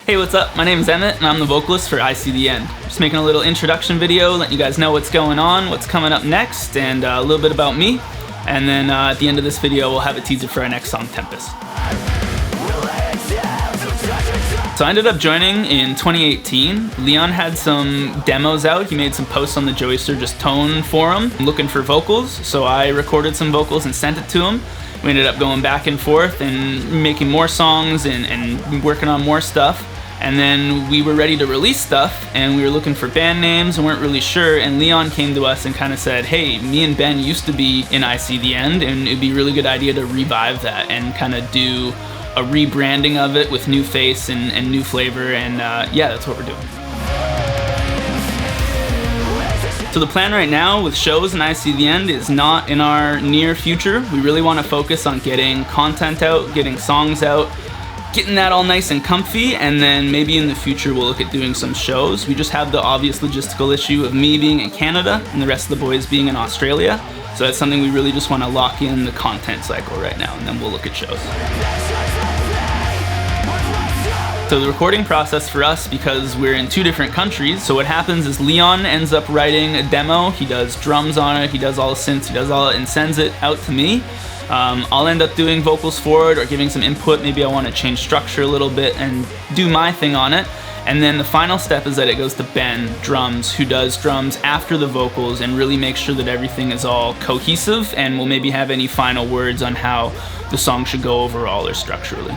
Hey, what's up? My name is Emmett, and I'm the vocalist for I See the End. Just making a little introduction video, letting you guys know what's going on, what's coming up next, and a little bit about me. And then at the end of this video, we'll have a teaser for our next song, Tempest. So I ended up joining in 2018. Leon had some demos out. He made some posts on the Joey Sturgis Tone forum looking for vocals. So I recorded some vocals and sent it to him. We ended up going back and forth and making more songs and working on more stuff. And then we were ready to release stuff, and we were looking for band names and weren't really sure, and Leon came to us and kind of said, hey, me and Ben used to be in I See the End, and it'd be a really good idea to revive that and kind of do a rebranding of it with new face and new flavor, and yeah, that's what we're doing. So the plan right now with shows and I See the End is not in our near future. We really want to focus on getting content out, getting songs out, getting that all nice and comfy, and then maybe in the future we'll look at doing some shows. We just have the obvious logistical issue of me being in Canada and the rest of the boys being in Australia. So that's something we really just want to lock in the content cycle right now, and then we'll look at shows. So the recording process for us, because we're in 2 different countries, so what happens is Leon ends up writing a demo, he does drums on it, he does all the synths, he does all it, and sends it out to me. I'll end up doing vocals for it or giving some input. Maybe I want to change structure a little bit and do my thing on it. And then the final step is that it goes to Ben, drums, who does drums after the vocals and really makes sure that everything is all cohesive, and will maybe have any final words on how the song should go overall or structurally.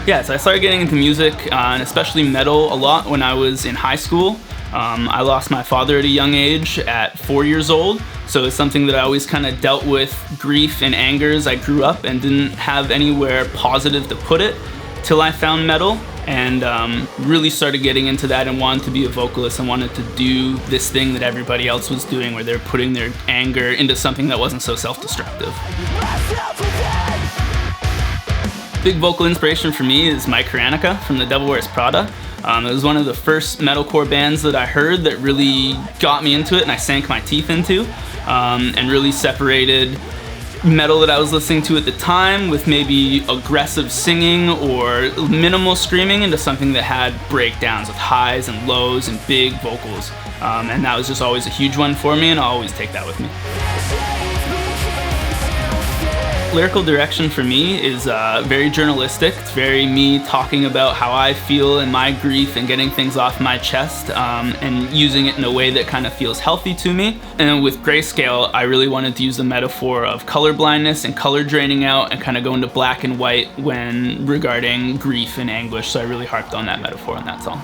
Yeah, so I started getting into music, and especially metal, a lot when I was in high school. I lost my father at a young age at 4 years old, so it's something that I always kind of dealt with grief and anger as I grew up and didn't have anywhere positive to put it till I found metal, and really started getting into that and wanted to be a vocalist and wanted to do this thing that everybody else was doing where they're putting their anger into something that wasn't so self-destructive. Big vocal inspiration for me is Mike Hranica from The Devil Wears Prada. It was one of the first metalcore bands that I heard that really got me into it and I sank my teeth into, and really separated metal that I was listening to at the time with maybe aggressive singing or minimal screaming into something that had breakdowns with highs and lows and big vocals. And that was just always a huge one for me, and I'll always take that with me. Lyrical Direction for me is very journalistic. It's very me talking about how I feel and my grief and getting things off my chest, and using it in a way that kind of feels healthy to me. And with Grayscale, I really wanted to use the metaphor of color blindness and color draining out and kind of go into black and white when regarding grief and anguish, so I really harped on that metaphor in that song.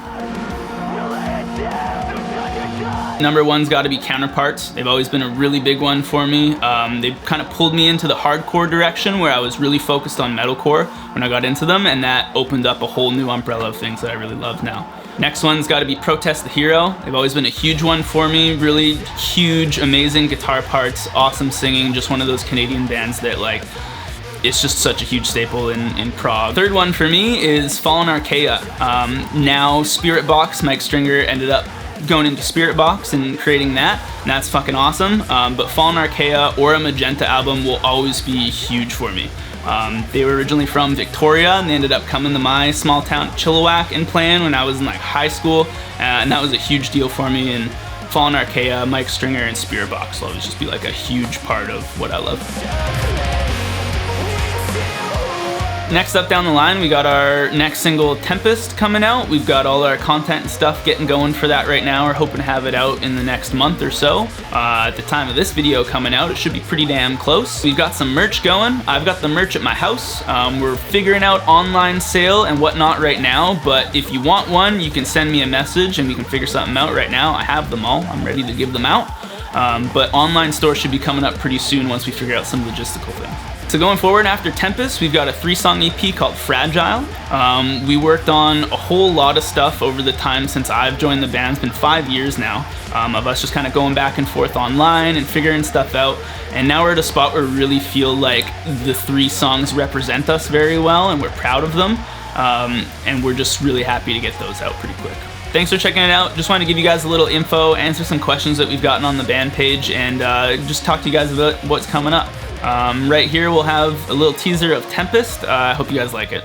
Number one's got to be Counterparts. They've always been a really big one for me. They've kind of pulled me into the hardcore direction where I was really focused on metalcore when I got into them, and that opened up a whole new umbrella of things that I really love now. Next one's got to be Protest the Hero. They've always been a huge one for me. Really huge, amazing guitar parts, awesome singing, just one of those Canadian bands that it's just such a huge staple in prog. Third one for me is Fallen Archaea. Now Spirit Box, Mike Stringer ended up going into Spirit Box and creating that, and that's fucking awesome. But Fallen Archaea or a Magenta album will always be huge for me. They were originally from Victoria, and they ended up coming to my small town Chilliwack and playing when I was in high school, and that was a huge deal for me. And Fallen Archaea, Mike Stringer, and Spirit Box will always just be a huge part of what I love. Next up down the line, we got our next single, Tempest, coming out. We've got all our content and stuff getting going for that right now. We're hoping to have it out in the next month or so. At the time of this video coming out, it should be pretty damn close. We've got some merch going. I've got the merch at my house. We're figuring out online sale and whatnot right now, but if you want one, you can send me a message and we can figure something out right now. I have them all. I'm ready to give them out. But online store should be coming up pretty soon once we figure out some logistical things. So going forward after Tempest, we've got a 3-song EP called Fragile. We worked on a whole lot of stuff over the time since I've joined the band. It's been 5 years now of us just kind of going back and forth online and figuring stuff out. And now we're at a spot where we really feel like the 3 songs represent us very well and we're proud of them. And we're just really happy to get those out pretty quick. Thanks for checking it out. Just wanted to give you guys a little info, answer some questions that we've gotten on the band page, and just talk to you guys about what's coming up. Right here we'll have a little teaser of Tempest. I hope you guys like it.